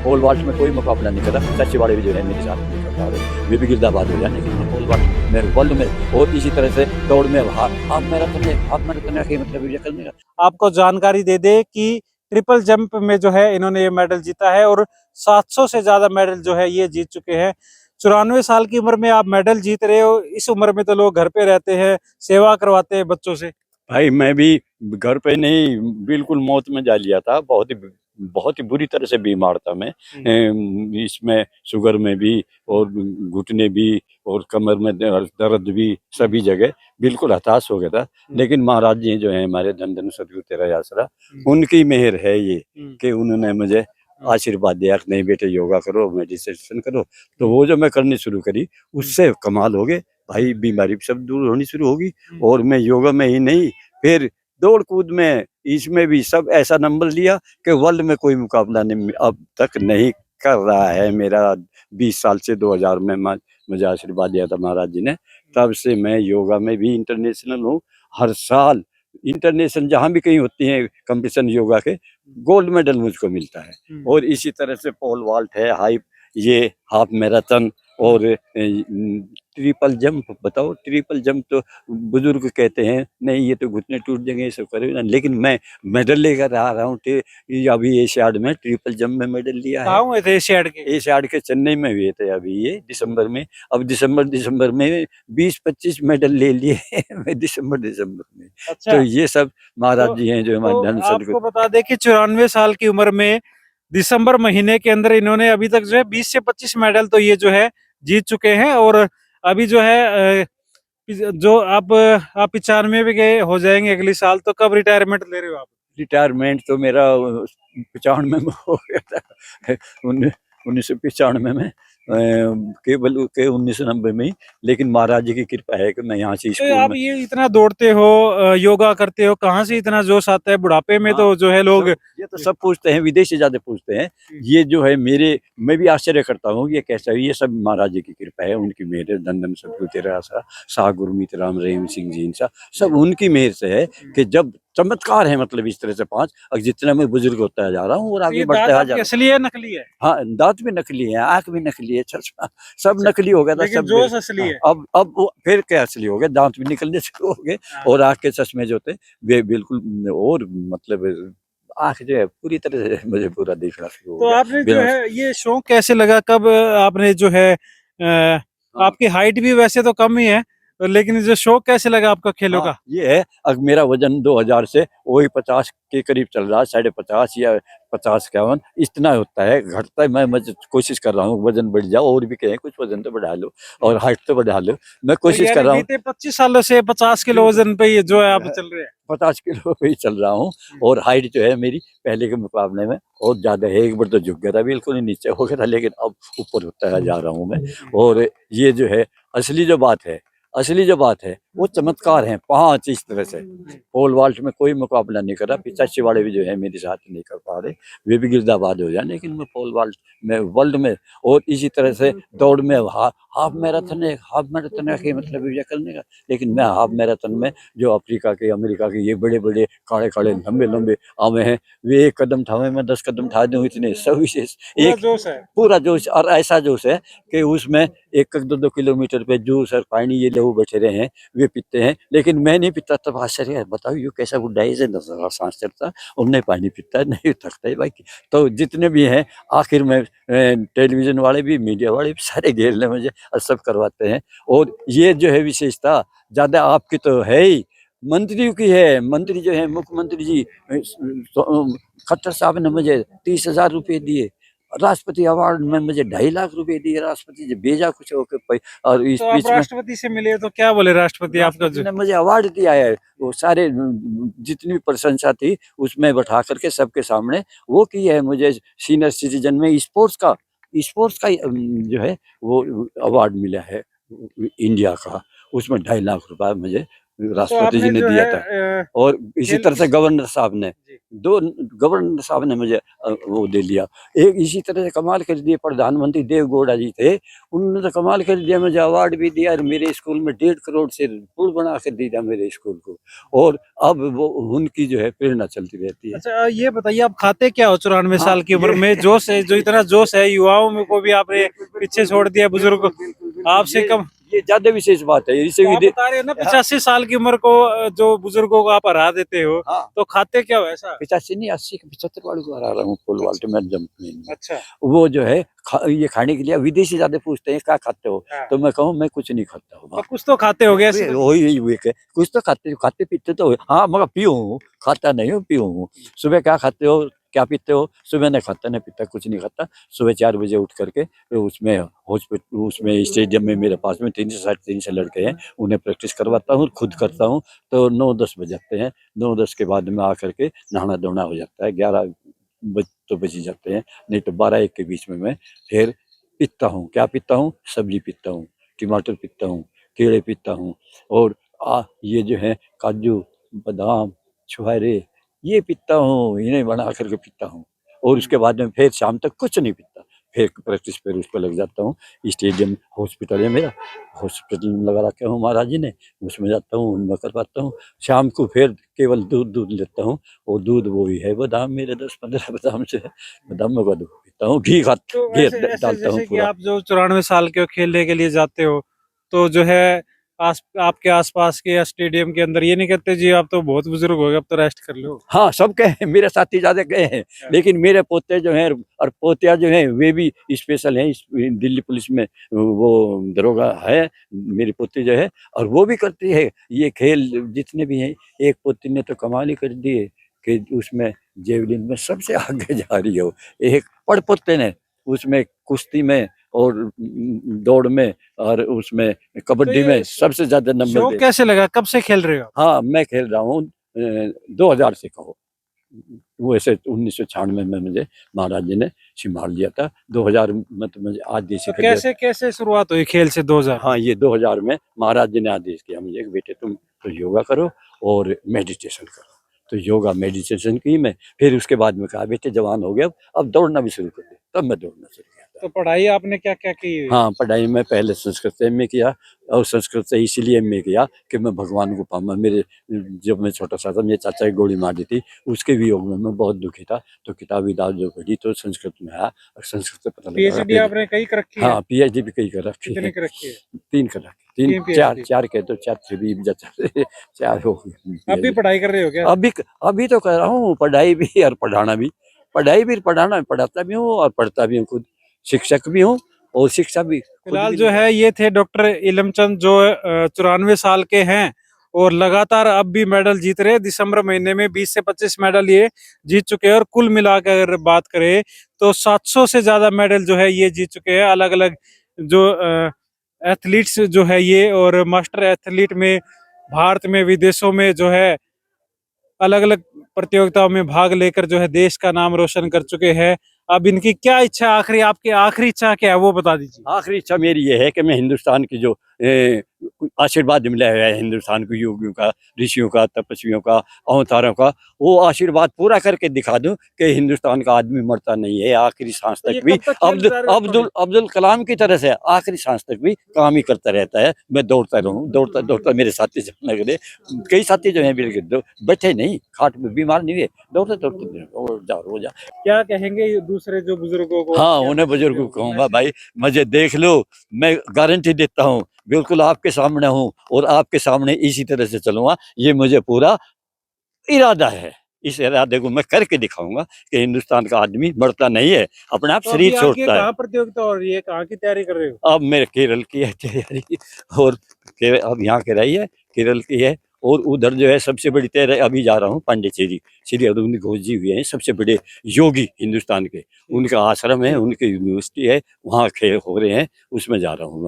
पोल volt में कोई मुकाबला नहीं कर रहा। सच्चे वाले भी जो है मेरे साथ नहीं कर पा रहे, वे भी गिरदाबाद हो जाने लेकिन पोल वाल्ट में वर्ल्ड में। और इसी तरह से दौड़ में हाफ मैराथन है मतलब ये करने का। आपको जानकारी दे दे कि ट्रिपल जंप में जो है इन्होंने ये मेडल जीता है और 700 से ज्यादा मेडल जो है ये जीत चुके हैं। 94 साल की उम्र में आप मेडल जीत रहे हो। इस उम्र में तो लोग घर पे रहते हैं, सेवा करवाते हैं बच्चों से। भाई मैं भी घर पे नहीं, बिल्कुल मौत में जा लिया था। बहुत ही बुरी तरह से बीमार था मैं। इसमें शुगर में भी और घुटने भी और कमर में दर्द भी, सभी जगह बिल्कुल हताश हो गया था। लेकिन महाराज जी जो है हमारे धन धन सदगुरु तेरा आसरा, उनकी मेहर है ये कि उन्होंने मुझे आशीर्वाद दिया कि नहीं बेटे योगा करो, मेडिटेशन करो। तो वो जो मैं करनी शुरू करी उससे कमाल हो गए भाई, बीमारी सब दूर होनी शुरू होगी। और मैं योगा में ही नहीं, फिर दौड़ कूद में इसमें भी सब ऐसा नंबर लिया कि वर्ल्ड में कोई मुकाबला नहीं अब तक नहीं कर रहा है मेरा। 20 साल से 2000 में मुझे आशीर्वाद दिया था महाराज जी ने, तब से मैं योगा में भी इंटरनेशनल हूँ। हर साल इंटरनेशनल जहाँ भी कहीं होती है कंपटीशन योगा के, गोल्ड मेडल मुझको मिलता है। और इसी तरह से पोल वॉल्ट है, हाई, ये हाफ मैराथन और ट्रिपल जंप। बताओ, ट्रिपल जंप तो बुजुर्ग कहते हैं नहीं ये तो घुटने टूट जाएंगे, ये सब करेगा, लेकिन मैं मेडल लेकर आ रहा हूँ। अभी एशियाड में ट्रिपल जंप में मेडल लिया है। कहाँ हुए थे एशियाड के चेन्नई में हुए थे अभी ये दिसंबर में। अब दिसंबर में 20-25 मेडल ले लिए मैं दिसंबर में। अच्छा, तो ये सब महाराज जी हैं जो हमारे धन आपको सदगुरु। बता दें कि 94 साल की उम्र में दिसंबर महीने के अंदर इन्होंने अभी तक जो है 20 से 25 मेडल तो ये जो है जीत चुके हैं। और अभी जो है जो आप 95 भी गए हो जाएंगे अगले साल, तो कब रिटायरमेंट ले रहे हो आप? रिटायरमेंट तो मेरा 95 में हो गया था, 1995 में, केवल के 1990 में ही। लेकिन महाराज जी की कृपा है कि मैं यहाँ से तो स्कूल आप में। ये इतना दौड़ते हो, योगा करते हो, कहाँ से इतना जोश आता है? बुढ़ापे में हाँ, तो जो है लोग ये तो सब पूछते हैं, विदेशी ज्यादा पूछते हैं। ये जो है मेरे, मैं भी आश्चर्य करता हूँ ये कैसा है। ये सब महाराज जी की कृपा है, उनकी मेहर है। धन धन सदगुरु तेरा आसरा, शाह गुरमीत राम रहीम सिंह जी, इनसा सब उनकी मेहर से है कि जब चमत्कार है मतलब इस तरह से। 5 और जितना मैं बुजुर्ग होता जा रहा हूँ और आगे ये बढ़ता दांत जा आपके रहा हूँ। असली है नकली है? हाँ, दांत भी नकली है, आंख भी नकली है, चश्मा सब नकली हो गया था लेकिन सब जोश असली है। अब वो फिर क्या असली हो गया, दांत भी निकलने शुरू हो गए। और आंख के चश्मे जो थे वे बिल्कुल, और मतलब आंख जो है पूरी तरह से मुझे पूरा दिखना शुरू हो तो गया आपने जो बिना। है ये शौक कैसे लगा, कब आपने जो है हाँ, आपकी हाइट भी वैसे तो कम ही है, लेकिन जो शौक कैसे लगा आपका खेलों हाँ, का? ये है। अब मेरा वजन 2000 से वही 50 के करीब चल रहा है, 50.5 या 50-51 इतना होता है, घटता है। मैं कोशिश कर रहा हूँ वजन बढ़ जाओ, और भी कहें कुछ वजन तो बढ़ा लो और हाइट तो बढ़ा लो, मैं तो कोशिश कर यानी रहा हूँ। बीते 25 सालों से 50 किलो वजन पे ये जो है आप चल रहे हैं। 50 किलो पे ही चल रहा हूँ। और हाइट जो है मेरी पहले के मुकाबले में और ज्यादा है। एक बार तो झुक गया था, बिल्कुल ही नीचे हो गया था, लेकिन अब ऊपर होता है जा रहा हूँ मैं। और ये जो है असली जो बात है, असली जो बात है वो चमत्कार है। 5 इस तरह से पोल वाल्ट में कोई मुकाबला नहीं कर रहा। 85 वाले भी जो है मेरे साथ नहीं कर पा रहे, वे भी गिरदाबाद हो जाए, लेकिन मैं पोल वाल्ट में वर्ल्ड में। और इसी तरह से दौड़ में हाफ मैराथन है कि मतलब ये करने का। लेकिन मैं हाफ मैराथन में जो अफ्रीका के, अमेरिका के ये बड़े बड़े काले काले लंबे लंबे आवे हैं, वे 1 कदम उठावे मैं 10 कदम उठा दूं, इतने सविशेष पूरा एक जोश है। पूरा जोश। और ऐसा जोश है कि उसमें 1-2 किलोमीटर पे जूस और पानी ये लोग बैठे रहे हैं, वे पीते हैं, लेकिन मैं नहीं पीता। तब आश्चर्य है, बताओ ये कैसा बुढ़ा है, इसे 10,000 सांस चलता और नहीं पानी पीता है, नहीं थकता है भाई। तो जितने भी हैं आखिर में टेलीविजन वाले भी, मीडिया वाले भी सारे घेर ले मुझे और सब करवाते हैं। और ये जो है विशेषता ज्यादा आपकी तो है ही, मंत्रियों की है। मंत्री जो है मुख्यमंत्री जी खट्टर साहब ने मुझे 30,000 रुपये दिए। राष्ट्रपति अवार्ड में मुझे 2.5 लाख रुपए दिए, राष्ट्रपति जी भेजा कुछ होकर। और इस तो आप बीच में राष्ट्रपति से मिले तो क्या बोले राष्ट्रपति आपका राष्ट्रपति जो? ने मुझे अवार्ड दिया है। वो सारे जितनी भी प्रशंसा थी उसमें बैठा करके सबके सामने वो की है। मुझे सीनियर सिटीजन में स्पोर्ट्स का जो है वो अवार्ड मिला है इंडिया का। उसमें 2.5 लाख रुपए मुझे राष्ट्रपति जी आपने ने जो दिया है था। और इसी खेल तरह से इस- गवर्नर साहब ने जी। दो गवर्नर साहब ने मुझे वो दे लिया। एक इसी तरह से कमाल कर दिए प्रधानमंत्री देवगौड़ा जी थे, उन्होंने तो कमाल कर दिया, मुझे अवार्ड भी दिया और मेरे स्कूल में 1.5 करोड़ से पुल बना कर दिया मेरे स्कूल को। और अब वो उनकी जो है प्रेरणा चलती रहती है। अच्छा ये बताइए आप खाते क्या हो 94 हाँ, साल की उम्र में? जोश है, जो इतना जोश है युवाओं में को भी आपने पीछे छोड़ दिया, बुजुर्ग आपसे कम। ये ज्यादा विशेष बात है, इसे तो भी आप बता रहे हो ना हाँ, 85 साल की उम्र को जो बुजुर्गों को आप हरा देते हो, हाँ, तो खाते क्या हो ऐसा? 85 नहीं 80 के 75 वाले को हरा रहा हूँ फुल अल्टीमेट जंप में। अच्छा। वो जो है ये खाने के लिए विदेशी ज्यादा पूछते हैं क्या खाते हो, हाँ। तो मैं कहूँ मैं कुछ नहीं खाता हूँ। तो कुछ तो खाते हो गए ऐसे तो? वही वही है, कुछ तो खाते पीते तो हो। हाँ मगर पियो हूँ, खाता नहीं हूँ, पियो हूँ। सुबह क्या खाते हो, क्या पीते हो? सुबह नहीं खाता नहीं पीता, कुछ नहीं खाता। सुबह 4 बजे उठ करके उसमें हॉस्पिटल उसमें स्टेडियम में मेरे पास में 3 से 3.5 लड़के हैं, उन्हें प्रैक्टिस करवाता हूँ, खुद करता हूँ। तो 9-10 बज जाते हैं, 9-10 के बाद में आकर के नहाना धोना हो जाता है, 11 बज तो बज ही जाते हैं, नहीं तो 12-1 के बीच में मैं फिर पीता हूँ। क्या पीता हूँ? सब्जी पीता हूँ, टमाटर पीता हूँ, केले पीता हूँ, और ये जो है काजू बादाम छुहारे ये पीता हूँ, इन्हें बना करके पीता हूँ। और उसके बाद में फिर शाम तक कुछ नहीं पीता, फिर प्रैक्टिस पर उस पर लग जाता हूँ। स्टेडियम हॉस्पिटल है मेरा, हॉस्पिटल में लगा रखे हूँ महाराज जी ने, उसमें जाता हूँ, उनमें करवाता हूँ। शाम को फिर केवल दूध लेता हूँ, और दूध वो ही है बादाम, मेरे 10-15 बादाम से है, बादाम में दूध पीता हूँ, घी तो घी ऐसे ऐसे डालता हूँ जैसे कि पूरा। आप जो 94 साल के हो, खेलने के लिए जाते हो, तो जो है आपके आसपास के या स्टेडियम के अंदर ये नहीं कहते जी आप तो बहुत बुजुर्ग हो गए, अब तो रेस्ट कर लो? हाँ, सब गए हैं, मेरे साथी ज़्यादा गए हैं, लेकिन मेरे पोते जो हैं और पोतियाँ जो हैं वे भी स्पेशल हैं। दिल्ली पुलिस में वो दरोगा है मेरी पोती जो है, और वो भी करती है ये खेल जितने भी हैं। एक पोती ने तो कमाल ही कर दी है कि उसमें जेवलिन में सबसे आगे जा रही है वो। एक पोते ने उसमें कुश्ती में और दौड़ में और उसमें तो कबड्डी में ये सबसे ज्यादा नंबर शौक दे। कैसे लगा, कब से खेल रहे हो? हाँ, मैं खेल रहा हूँ 2000 से कहो। वो ऐसे 1996 में मुझे महाराज जी ने संभाल लिया था। 2000 में तो मुझे आदेश तो कर दिया। कैसे कैसे शुरुआत हुई खेल से 2000? हाँ, ये 2000 में महाराज जी ने आदेश किया मुझे कि बेटे तुम तो योगा करो और मेडिटेशन करो। तो योगा मेडिटेशन की मैं, फिर उसके बाद में कहा बेटे जवान हो गया, अब दौड़ना भी शुरू कर दे, तब मैं दौड़ना शुरू किया था। तो पढ़ाई आपने क्या क्या की हुई है? हाँ, पढ़ाई में पहले संस्कृत से एमए किया, और संस्कृत से इसलिए एमए किया कि मैं भगवान को पाऊँ। मेरे जब मैं छोटा सा था, मेरे चाचा की गोली मार दी थी, उसके वियोग में मैं बहुत दुखी था। तो किताब विताब जो पढ़ी तो संस्कृत में आया, और संस्कृत से पता लगा पीएचडी आपने कई कर रखी है? हाँ, पीएचडी भी कई कर रखी कितनी है, कर रखी है? 3 कर रखी, 3 3 4 पीएचडी? 4 कह दो, 4 से भी जाता 4 हो गई अब भी PhD। पढ़ाई कर रहे हो क्या? अभी तो कर रहा हूँ, पढ़ाई भी और पढ़ाना भी। पढ़ाई भी, पढ़ाना, पढ़ाता भी हूँ और पढ़ता भी हूँ खुद। शिक्षक भी हूँ और शिक्षा भी खुद फिलहाल भी जो लेता है ये थे डॉक्टर इलमचंद जो 94 साल के हैं, और लगातार अब भी मेडल जीत रहे हैं। दिसंबर महीने में 20 से 25 मेडल ये जीत चुके हैं, और कुल मिलाकर अगर बात करें तो 700 से ज्यादा मेडल जो है ये जीत चुके हैं। अलग अलग जो एथलीट्स जो है ये, और मास्टर एथलीट में भारत में विदेशों में जो है अलग अलग प्रतियोगिताओं में भाग लेकर जो है देश का नाम रोशन कर चुके हैं। अब इनकी क्या इच्छा, आखिरी आपकी आखिरी इच्छा क्या है वो बता दीजिए। आखिरी इच्छा मेरी ये है कि मैं हिंदुस्तान की जो आशीर्वाद मिला है हिंदुस्तान को, योगियों का, ऋषियों का, तपस्वियों का, अवतारों का, वो आशीर्वाद पूरा करके दिखा दूं कि हिंदुस्तान का आदमी मरता नहीं है, आखिरी सांस तो ये तक भी कब तक खेल अब्दुल रहे हो अब्दुल अब्दुल कलाम की तरह से आखिरी सांस तक भी काम ही करता रहता है। मैं दौड़ता रहूं, दौड़ता दौड़ता मेरे साथी जाने लगे, कई साथी जो है बिल्कुल बैठे नहीं, खाट में बीमार नहीं हुए, दौड़ते दौड़ते हो जा। क्या कहेंगे दूसरे जो बुजुर्गों को? हाँ, क्या उन्हें मैसेज बुजुर्गों को दोगे? कहूंगा भाई मुझे देख लो, मैं गारंटी देता हूँ बिल्कुल आपके सामने हूँ, और आपके सामने इसी तरह से चलूंगा, ये मुझे पूरा इरादा है। इस इरादे को मैं करके दिखाऊंगा कि हिंदुस्तान का आदमी मरता नहीं है, अपने आप तो अभी शरीर आगे छोड़ता है। कहाँ प्रतियोगिता हो रही है, कहाँ की तैयारी कर रहे हो? अब मेरे केरल की है तैयारी, और अब यहाँ के रही है, केरल की है, और उधर जो है सबसे बड़ी तैयारी अभी जा रहा हूँ पांडिचेरी, श्री अरविंद घोष जी हुए हैं सबसे बड़े योगी हिंदुस्तान के, उनका आश्रम है, उनकी यूनिवर्सिटी है, वहाँ खेल हो रहे हैं, उसमें जा रहा हूँ मैं।